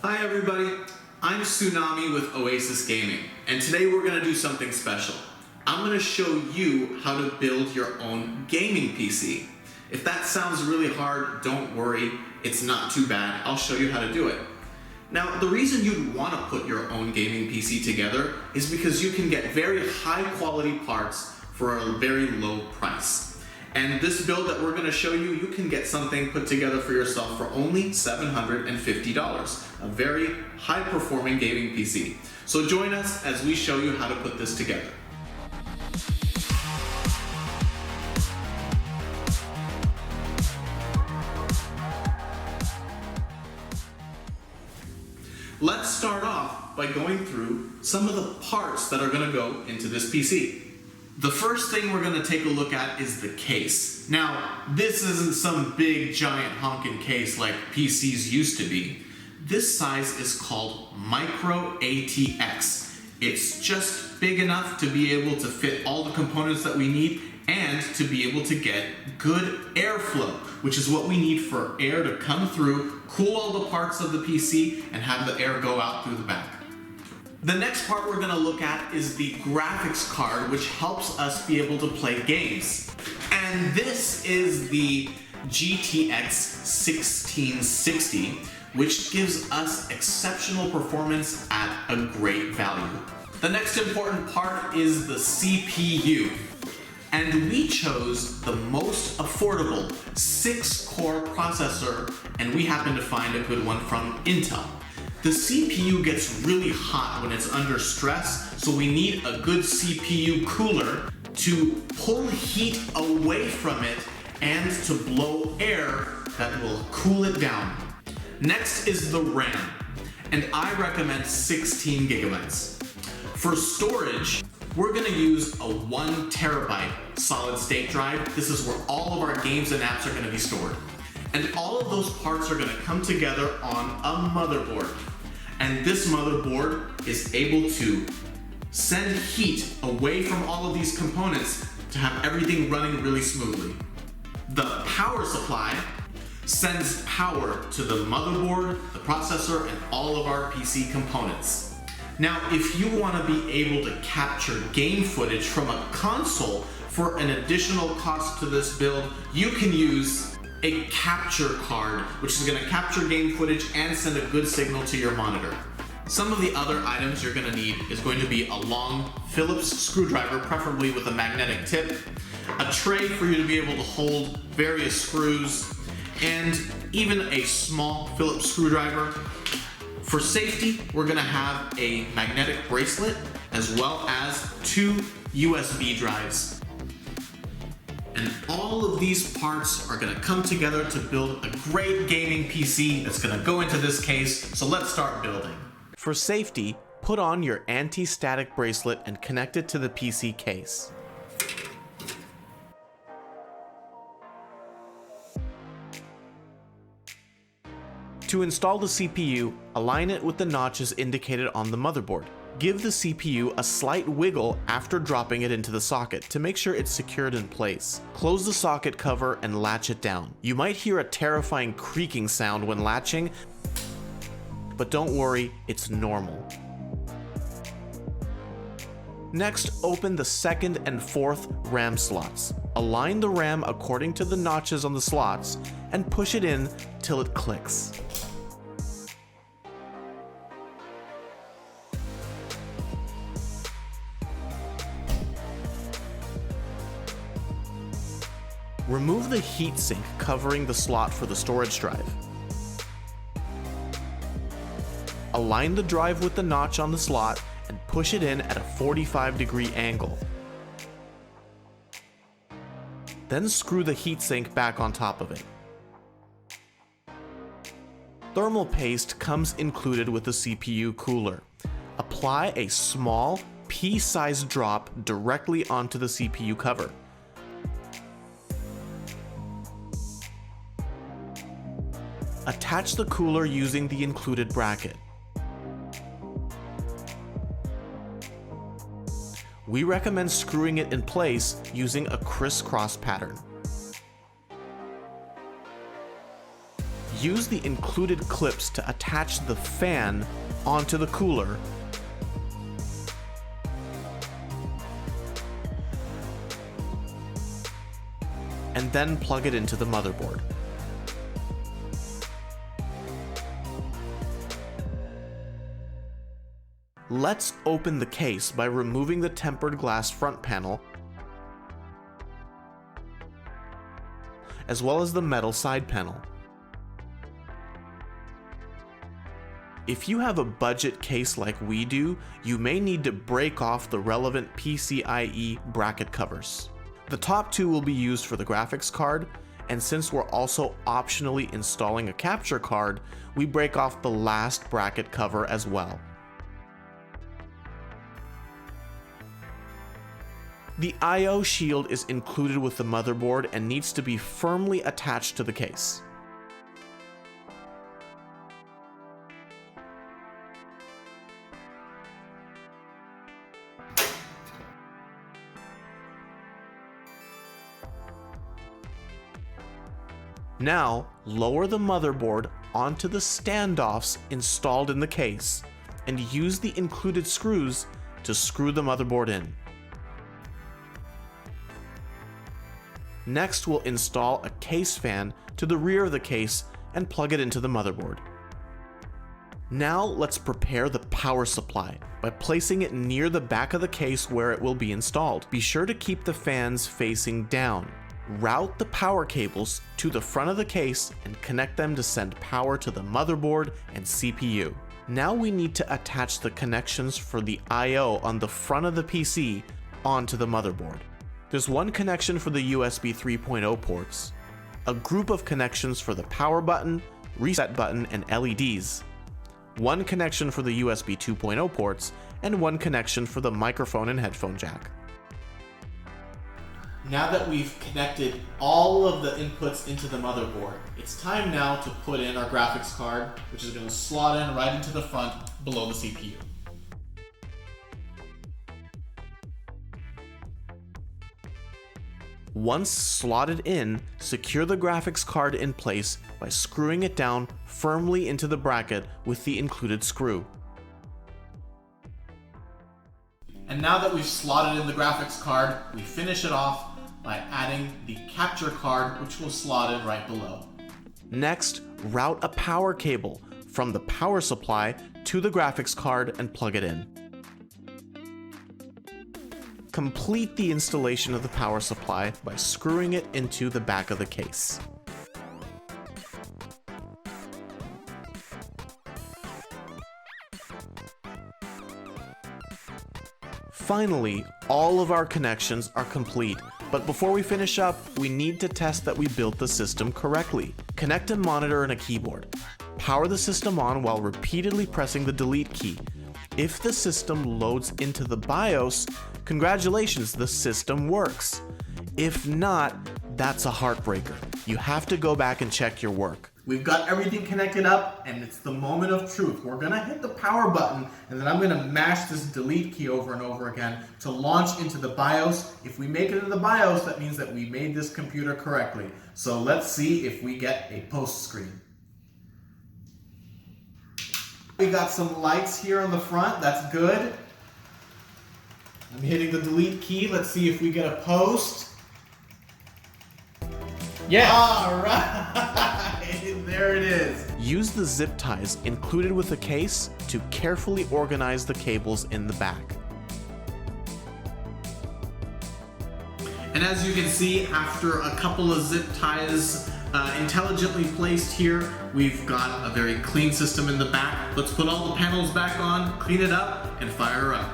Hi everybody, I'm Tsunami with Oasis Gaming, and today we're going to do something special. I'm going to show you how to build your own gaming PC. If that sounds really hard, don't worry, it's not too bad. I'll show you how to do it. Now, the reason you'd want to put your own gaming PC together is because you can get very high quality parts for a very low price. And this build that we're going to show you, you can get something put together for yourself for only $750. A very high performing gaming PC. So join us as we show you how to put this together. Let's start off by going through some of the parts that are going to go into this PC. The first thing we're going to take a look at is the case. Now, this isn't some big giant honking case like PCs used to be. This size is called MicroATX. It's just big enough to be able to fit all the components that we need and to be able to get good airflow, which is what we need for air to come through, cool all the parts of the PC, and have the air go out through the back. The next part we're going to look at is the graphics card, which helps us be able to play games. And this is the GTX 1660, which gives us exceptional performance at a great value. The next important part is the CPU. And we chose the most affordable 6-core processor, and we happen to find a good one from Intel. The CPU gets really hot when it's under stress, so we need a good CPU cooler to pull heat away from it and to blow air that will cool it down. Next is the RAM, and I recommend 16 gigabytes. For storage, we're going to use a 1 terabyte solid state drive. This is where all of our games and apps are going to be stored. And all of those parts are going to come together on a motherboard. And this motherboard is able to send heat away from all of these components to have everything running really smoothly. The power supply sends power to the motherboard, the processor, and all of our PC components. Now, if you want to be able to capture game footage from a console for an additional cost to this build, you can use a capture card, which is going to capture game footage and send a good signal to your monitor. Some of the other items you're going to need is going to be a long Phillips screwdriver, preferably with a magnetic tip, a tray for you to be able to hold various screws, and even a small Phillips screwdriver. For safety, we're going to have a magnetic bracelet as well as 2 USB drives. And all of these parts are going to come together to build a great gaming PC that's going to go into this case. So let's start building. For safety, put on your anti-static bracelet and connect it to the PC case. To install the CPU, align it with the notches indicated on the motherboard. Give the CPU a slight wiggle after dropping it into the socket to make sure it's secured in place. Close the socket cover and latch it down. You might hear a terrifying creaking sound when latching, but don't worry, it's normal. Next, open the 2nd and 4th RAM slots. Align the RAM according to the notches on the slots and push it in till it clicks. Remove the heatsink covering the slot for the storage drive. Align the drive with the notch on the slot and push it in at a 45-degree angle. Then screw the heatsink back on top of it. Thermal paste comes included with the CPU cooler. Apply a small pea-sized drop directly onto the CPU cover. Attach the cooler using the included bracket. We recommend screwing it in place using a crisscross pattern. Use the included clips to attach the fan onto the cooler and then plug it into the motherboard. Let's open the case by removing the tempered glass front panel, as well as the metal side panel. If you have a budget case like we do, you may need to break off the relevant PCIe bracket covers. The top two will be used for the graphics card, and since we're also optionally installing a capture card, we break off the last bracket cover as well. The I/O shield is included with the motherboard and needs to be firmly attached to the case. Now, lower the motherboard onto the standoffs installed in the case, and use the included screws to screw the motherboard in. Next, we'll install a case fan to the rear of the case and plug it into the motherboard. Now, let's prepare the power supply by placing it near the back of the case where it will be installed. Be sure to keep the fans facing down. Route the power cables to the front of the case and connect them to send power to the motherboard and CPU. Now we need to attach the connections for the I/O on the front of the PC onto the motherboard. There's one connection for the USB 3.0 ports, a group of connections for the power button, reset button, and LEDs, one connection for the USB 2.0 ports, and one connection for the microphone and headphone jack. Now that we've connected all of the inputs into the motherboard, it's time now to put in our graphics card, which is going to slot in right into the front below the CPU. Once slotted in, secure the graphics card in place by screwing it down firmly into the bracket with the included screw. And now that we've slotted in the graphics card, we finish it off by adding the capture card, which will slot in right below. Next, route a power cable from the power supply to the graphics card and plug it in. Complete the installation of the power supply by screwing it into the back of the case. Finally, all of our connections are complete, but before we finish up, we need to test that we built the system correctly. Connect a monitor and a keyboard. Power the system on while repeatedly pressing the delete key. If the system loads into the BIOS, congratulations, the system works. If not, that's a heartbreaker. You have to go back and check your work. We've got everything connected up, and it's the moment of truth. We're gonna hit the power button, and then I'm gonna mash this delete key over and over again to launch into the BIOS. If we make it into the BIOS, that means that we made this computer correctly. So let's see if we get a post screen. We got some lights here on the front, that's good. I'm hitting the delete key, let's see if we get a post. Yeah. All right, there it is. Use the zip ties included with the case to carefully organize the cables in the back. And as you can see, after a couple of zip ties intelligently placed here, we've got a very clean system in the back. Let's put all the panels back on, clean it up, and fire her up.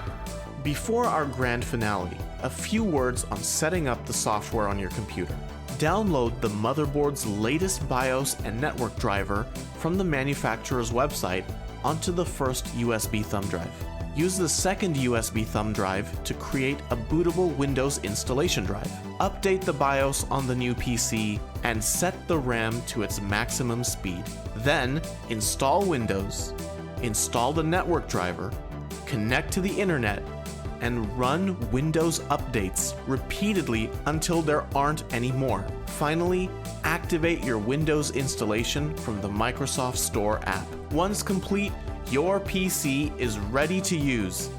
Before our grand finale, a few words on setting up the software on your computer. Download the motherboard's latest BIOS and network driver from the manufacturer's website onto the first USB thumb drive. Use the second USB thumb drive to create a bootable Windows installation drive. Update the BIOS on the new PC and set the RAM to its maximum speed. Then, install Windows, install the network driver, connect to the internet, and run Windows updates repeatedly until there aren't any more. Finally, activate your Windows installation from the Microsoft Store app. Once complete, your PC is ready to use.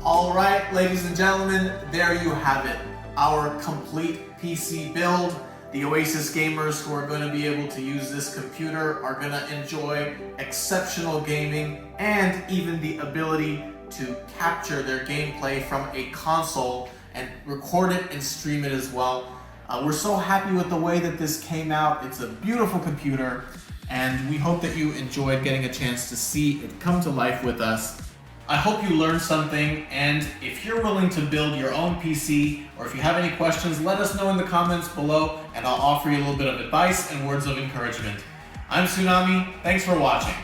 All right, ladies and gentlemen, there you have it. Our complete PC build. The Oasis gamers who are going to be able to use this computer are going to enjoy exceptional gaming and even the ability to capture their gameplay from a console and record it and stream it as well. We're so happy with the way that this came out. It's a beautiful computer, and we hope that you enjoyed getting a chance to see it come to life with us. I hope you learned something, and if you're willing to build your own PC, or if you have any questions, let us know in the comments below, and I'll offer you a little bit of advice and words of encouragement. I'm Tsunami, thanks for watching.